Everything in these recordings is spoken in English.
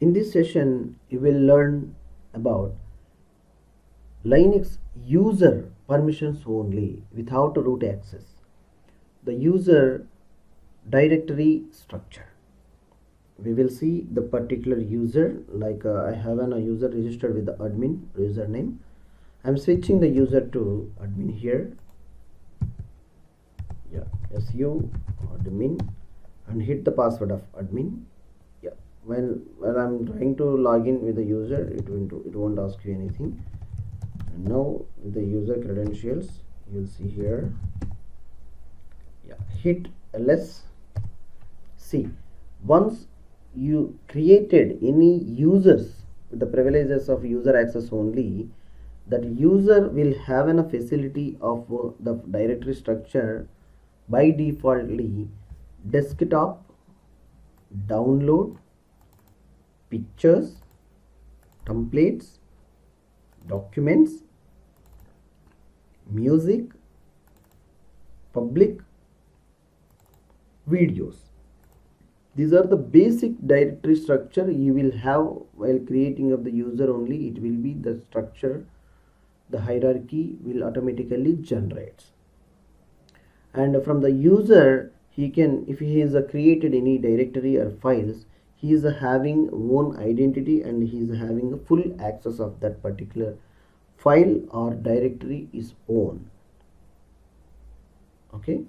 In this session, you will learn about Linux user permissions only without root access. The user directory structure. We will see the particular user, like I have a user registered with the admin username. I'm switching the user to admin here. Yeah, su admin, and hit the password of admin. Yeah, when I'm trying to log in with the user, it won't ask you anything. And now with the user credentials, you'll see here. Yeah, hit ls. See, once you created any users with the privileges of user access only, that user will have a facility of the directory structure by defaultly desktop, download, pictures, templates, documents, music, public, videos. These are the basic directory structure you will have while creating of the user only. It will be the structure, the hierarchy will automatically generate. And from the user, he can, if he is created any directory or files, he is having own identity and he is having a full access of that particular file or directory is own. Okay,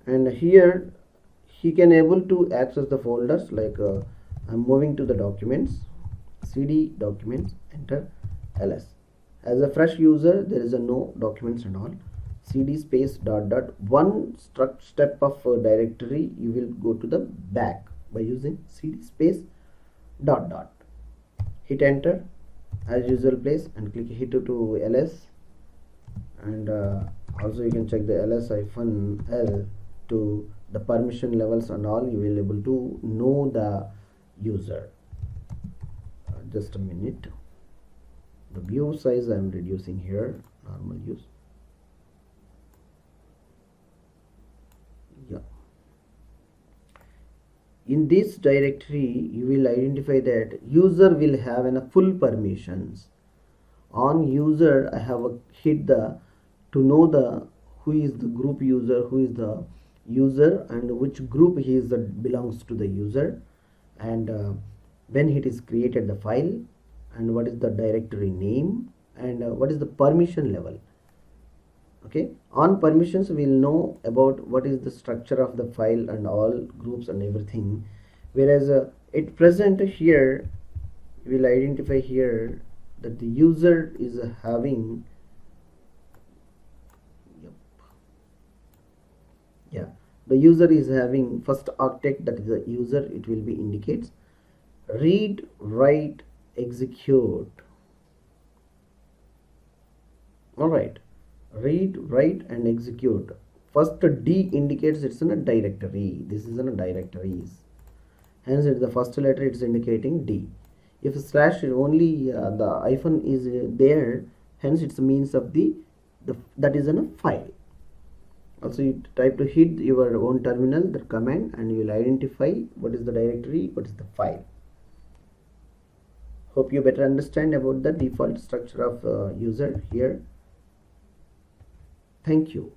and here he can able to access the folders, like I'm moving to the documents, cd documents, enter ls. As a fresh user, there is a no documents and all. Cd space dot dot, one step of directory you will go to the back by using cd space dot dot. Hit enter as usual place and click hit to ls, and also you can check the ls-l to the permission levels and all. You will able to know the user. Just a minute. The view size I am reducing here, normal use. Yeah, in this directory you will identify that user will have a full permissions. On user, I have hit the to know the who is the group user, who is the user, and which group he is that belongs to the user, and when it is created the file, and what is the directory name, and what is the permission level. Okay, on permissions we will know about what is the structure of the file and all groups and everything, whereas at present here we will identify here that the user is having, yeah, the user is having first architect, that is the user. It will be indicates read, write, execute. All right, read, write and execute. First D indicates it's in a directory. This is in a directories, hence it's the first letter, it's indicating D. If slash only the hyphen is there, hence it means of the that is in a file. Also you type to hit your own terminal, the command, and you will identify what is the directory, what is the file. Hope you better understand about the default structure of user here. Thank you.